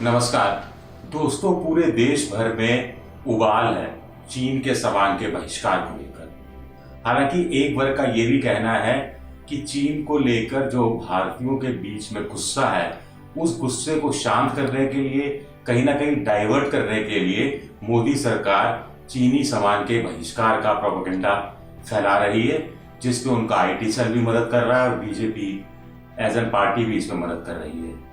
नमस्कार दोस्तों, पूरे देश भर में उबाल है चीन के सामान के बहिष्कार को लेकर। हालांकि एक वर्ग का ये भी कहना है कि चीन को लेकर जो भारतीयों के बीच में गुस्सा है, उस गुस्से को शांत करने के लिए, कहीं ना कहीं डाइवर्ट करने के लिए मोदी सरकार चीनी सामान के बहिष्कार का प्रोपेगेंडा फैला रही है, जिसमें उनका आईटी सेल भी मदद कर रहा है और बीजेपी एज एन पार्टी भी इसमें मदद कर रही है।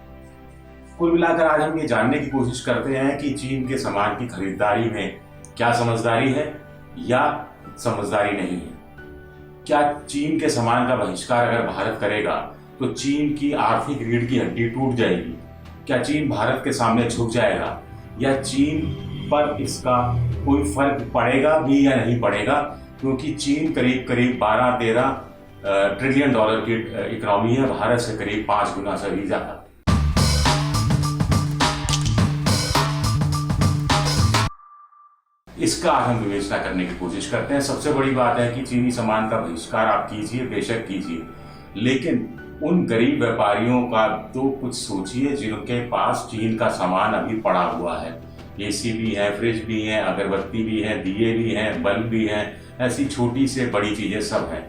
कुल मिलाकर आज हम ये जानने की कोशिश करते हैं कि चीन के सामान की खरीदारी में क्या समझदारी है या समझदारी नहीं है। क्या चीन के सामान का बहिष्कार अगर भारत करेगा तो चीन की आर्थिक रीढ़ की हड्डी टूट जाएगी? क्या चीन भारत के सामने झुक जाएगा या चीन पर इसका कोई फर्क पड़ेगा भी या नहीं पड़ेगा? क्योंकि चीन करीब करीब 12-13 ट्रिलियन डॉलर की इकोनॉमी है, भारत से करीब 5 गुना से भी ज्यादा। इसका हम विवेचना करने की कोशिश करते हैं। सबसे बड़ी बात है कि चीनी सामान का बहिष्कार आप कीजिए, बेशक कीजिए, लेकिन उन गरीब व्यापारियों का तो कुछ सोचिए जिनके पास चीन का सामान अभी पड़ा हुआ है। एसी भी है, फ्रिज भी है, अगरबत्ती भी है, दिए भी हैं, बल्ब भी हैं, ऐसी छोटी से बड़ी चीजें सब हैं।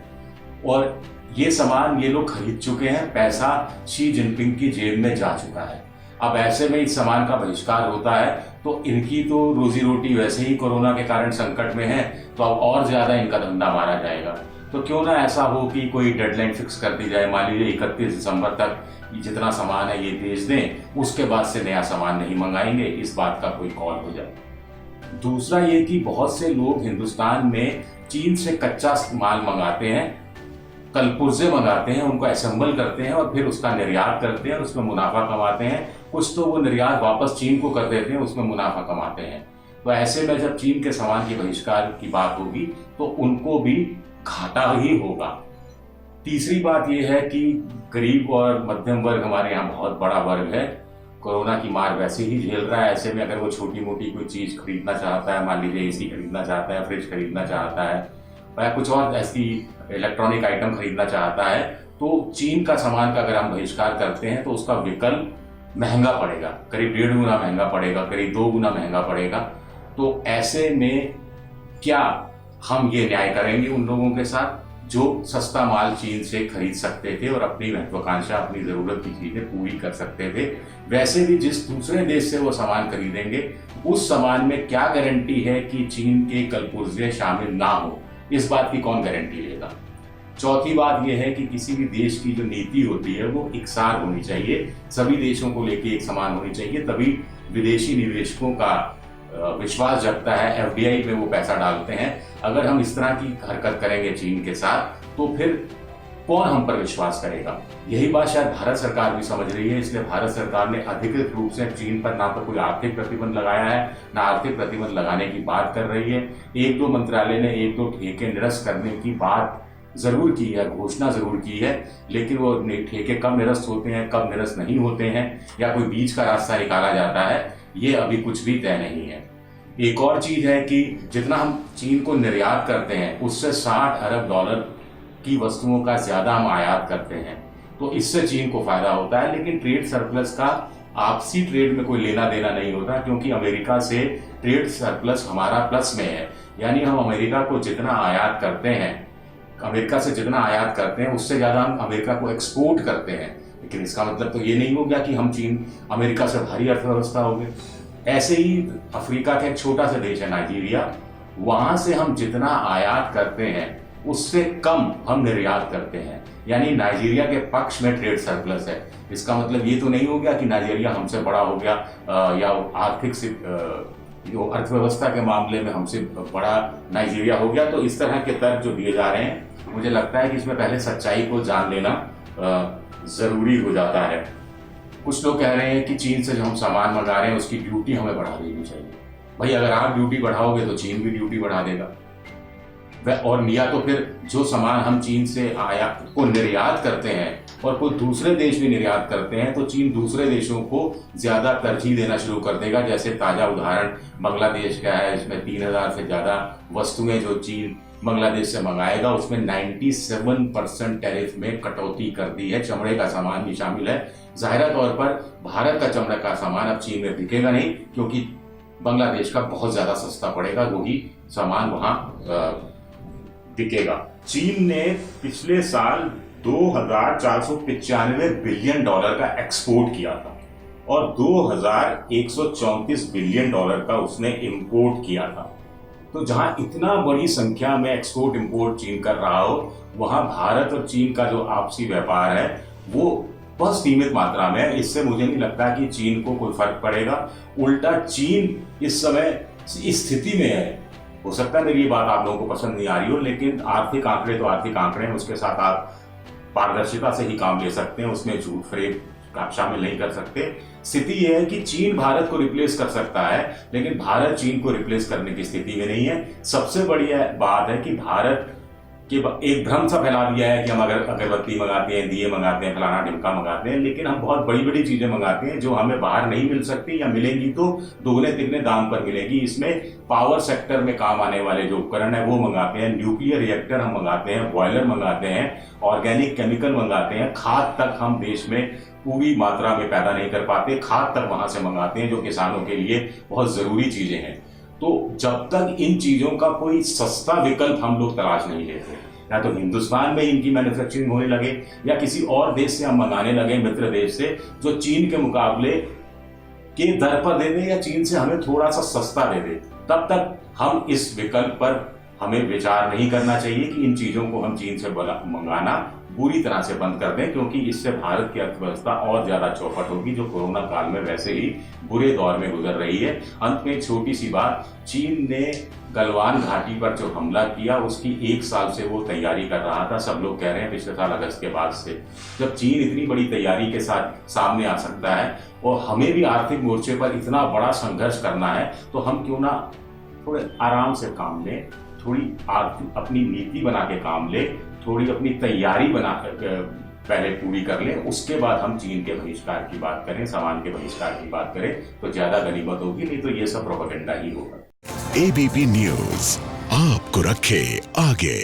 और ये सामान ये लोग खरीद चुके हैं, पैसा शी जिनपिंग की जेब में जा चुका है। अब ऐसे में इस सामान का बहिष्कार होता है तो इनकी तो रोजी रोटी वैसे ही कोरोना के कारण संकट में है, तो अब और ज्यादा इनका धंधा मारा जाएगा। तो क्यों ना ऐसा हो कि कोई डेडलाइन फिक्स कर दी जाए, मान लीजिए 31 दिसंबर तक जितना सामान है ये बेच दें, उसके बाद से नया सामान नहीं मंगाएंगे, इस बात का कोई कॉल हो जाए। दूसरा ये कि बहुत से लोग हिंदुस्तान में चीन से कच्चा माल मंगाते हैं, कलपुर्जे मंगाते हैं, उनको असेंबल करते हैं और फिर उसका निर्यात करते हैं, उसमें मुनाफा कमाते हैं। कुछ तो वो निर्यात वापस चीन को कर देते हैं, उसमें मुनाफा कमाते हैं। तो ऐसे में जब चीन के सामान के बहिष्कार की बात होगी तो उनको भी घाटा ही होगा। तीसरी बात यह है कि गरीब और मध्यम वर्ग हमारे यहाँ बहुत बड़ा वर्ग है, कोरोना की मार वैसे ही झेल रहा है। ऐसे में अगर वो छोटी मोटी कोई चीज खरीदना चाहता है, मान लीजिए एसी खरीदना चाहता है, फ्रिज खरीदना चाहता है या कुछ और ऐसी इलेक्ट्रॉनिक आइटम खरीदना चाहता है, तो चीन का सामान का अगर हम बहिष्कार करते हैं तो उसका विकल्प महंगा पड़ेगा, करीब 1.5 गुना महंगा पड़ेगा, करीब 2 गुना महंगा पड़ेगा। तो ऐसे में क्या हम ये न्याय करेंगे उन लोगों के साथ जो सस्ता माल चीन से खरीद सकते थे और अपनी महत्वाकांक्षा, अपनी जरूरत की चीजें पूरी कर सकते थे? वैसे भी जिस दूसरे देश से वो सामान खरीदेंगे उस सामान में क्या गारंटी है कि चीन के कलपुर्जे शामिल ना हो? इस बात की कौन गारंटी लेगा? चौथी बात यह है कि किसी भी देश की जो नीति होती है वो एकसार होनी चाहिए, सभी देशों को लेके एक समान होनी चाहिए, तभी विदेशी निवेशकों का विश्वास जगता है, एफडीआई में वो पैसा डालते हैं। अगर हम इस तरह की हरकत करेंगे चीन के साथ तो फिर कौन हम पर विश्वास करेगा? यही बात शायद भारत सरकार भी समझ रही है, इसलिए भारत सरकार ने अधिकृत रूप से चीन पर ना तो कोई आर्थिक प्रतिबंध लगाया है, ना आर्थिक प्रतिबंध लगाने की बात कर रही है। 1-2 मंत्रालय ने 1-2 ठेके निरस्त करने की बात जरूर की है, घोषणा जरूर की है, लेकिन वो ठेके कब निरस्त होते हैं, कब निरस्त नहीं होते हैं, या कोई बीच का रास्ता निकाला जाता है, ये अभी कुछ भी तय नहीं है। एक और चीज है कि जितना हम चीन को निर्यात करते हैं उससे 60 अरब डॉलर की वस्तुओं का ज्यादा हम आयात करते हैं, तो इससे चीन को फायदा होता है। लेकिन ट्रेड सरप्लस का आपसी ट्रेड में कोई लेना देना नहीं होता, क्योंकि अमेरिका से ट्रेड सरप्लस हमारा प्लस में है। यानी हम अमेरिका को जितना आयात करते हैं, अमेरिका से जितना आयात करते हैं उससे ज्यादा हम अमेरिका को एक्सपोर्ट करते हैं। लेकिन इसका मतलब तो ये नहीं हो गया कि हम चीन अमेरिका से भारी अर्थव्यवस्था हो गए। ऐसे ही अफ्रीका का एक छोटा सा देश है नाइजीरिया, वहां से हम जितना आयात करते हैं उससे कम हम निर्यात करते हैं। यानी नाइजीरिया के पक्ष में ट्रेड सरप्लस है। इसका मतलब ये तो नहीं हो गया कि नाइजीरिया हमसे बड़ा हो गया या आर्थिक से जो अर्थव्यवस्था के मामले में हमसे बड़ा नाइजीरिया हो गया। तो इस तरह के तर्क जो दिए जा रहे हैं, मुझे लगता है कि इसमें पहले सच्चाई को जान लेना जरूरी हो जाता है। कुछ लोग कह रहे हैं कि चीन से जो हम सामान मंगा रहे हैं उसकी ड्यूटी हमें बढ़ा देनी चाहिए। भाई अगर आप ड्यूटी बढ़ाओगे तो चीन भी ड्यूटी बढ़ा देगा। और या तो फिर जो सामान हम चीन से को निर्यात करते हैं और कोई दूसरे देश भी निर्यात करते हैं, तो चीन दूसरे देशों को ज्यादा तरजीह देना शुरू कर देगा। जैसे ताजा उदाहरण बांग्लादेश का है, इसमें 3000 से ज्यादा वस्तुएं जो चीन बांग्लादेश से मंगाएगा उसमें 97% टैरिफ में कटौती कर दी है। चमड़े का सामान भी शामिल है, जाहिर तौर पर भारत का चमड़ा का सामान अब चीन में बिकेगा नहीं, क्योंकि बांग्लादेश का बहुत ज्यादा सस्ता पड़ेगा, वही सामान वहां बिकेगा। चीन ने पिछले साल 2,495 बिलियन डॉलर का एक्सपोर्ट किया था और 2,134 बिलियन डॉलर का उसने इंपोर्ट किया था। तो जहां इतना बड़ी संख्या में एक्सपोर्ट इंपोर्ट चीन कर रहा हो, वहां भारत और चीन का जो आपसी व्यापार है वो बहुत सीमित मात्रा में है। इससे मुझे नहीं लगता कि चीन को कोई फर्क पड़ेगा। उल्टा चीन इस समय इस स्थिति में है, हो सकता है मेरी ये बात आप लोगों को पसंद नहीं आ रही हो, लेकिन आर्थिक आंकड़े तो आर्थिक आंकड़े हैं, उसके साथ आप पारदर्शिता से ही काम ले सकते हैं, उसमें झूठ फ्रेब आप शामिल नहीं कर सकते। स्थिति यह है कि चीन भारत को रिप्लेस कर सकता है, लेकिन भारत चीन को रिप्लेस करने की स्थिति में नहीं है। सबसे बड़ी बात है कि भारत के एक भ्रम सा फैला दिया है कि हम अगर अगरबत्ती मंगाते हैं, दिए मंगाते हैं, फलाना ढिमका मंगाते हैं, लेकिन हम बहुत बड़ी बड़ी चीजें मंगाते हैं जो हमें बाहर नहीं मिल सकती, या मिलेंगी तो दोगुने तिगने दाम पर मिलेगी। इसमें पावर सेक्टर में काम आने वाले जो उपकरण है वो मंगाते हैं, न्यूक्लियर रिएक्टर हम मंगाते हैं, बॉयलर मंगाते हैं, ऑर्गेनिक केमिकल मंगाते हैं, खाद तक हम देश में पूरी मात्रा में पैदा नहीं कर पाते, खाद तक वहां से मंगाते हैं जो किसानों के लिए बहुत जरूरी चीजें हैं। तो जब तक इन चीजों का कोई सस्ता विकल्प हम लोग तलाश नहीं लेते, या तो हिंदुस्तान में इनकी मैन्युफैक्चरिंग होने लगे या किसी और देश से हम मंगाने लगे, मित्र देश से, जो चीन के मुकाबले के दर पर दे दे या चीन से हमें थोड़ा सा सस्ता दे दे, तब तक हम इस विकल्प पर हमें विचार नहीं करना चाहिए कि इन चीजों को हम चीन से मंगाना पूरी तरह से बंद कर दें, क्योंकि इससे भारत की अर्थव्यवस्था और ज्यादा चौपट होगी, जो कोरोना काल में वैसे ही बुरे दौर में गुजर रही है। अंत में एक छोटी सी बात, चीन ने गलवान घाटी पर जो हमला किया उसकी 1 साल से वो तैयारी कर रहा था। सब लोग कह रहे हैं पिछले साल अगस्त के बाद से। जब चीन इतनी बड़ी तैयारी के साथ सामने आ सकता है और हमें भी आर्थिक मोर्चे पर इतना बड़ा संघर्ष करना है, तो हम क्यों ना थोड़े आराम से काम लें, थोड़ी अपनी नीति बना के काम ले, थोड़ी अपनी तैयारी बना पहले पूरी कर लें, उसके बाद हम चीन के बहिष्कार की बात करें, सामान के बहिष्कार की बात करें, तो ज्यादा गनीमत होगी, नहीं तो ये सब प्रोपेगेंडा ही होगा। एबीपी न्यूज आपको रखे आगे।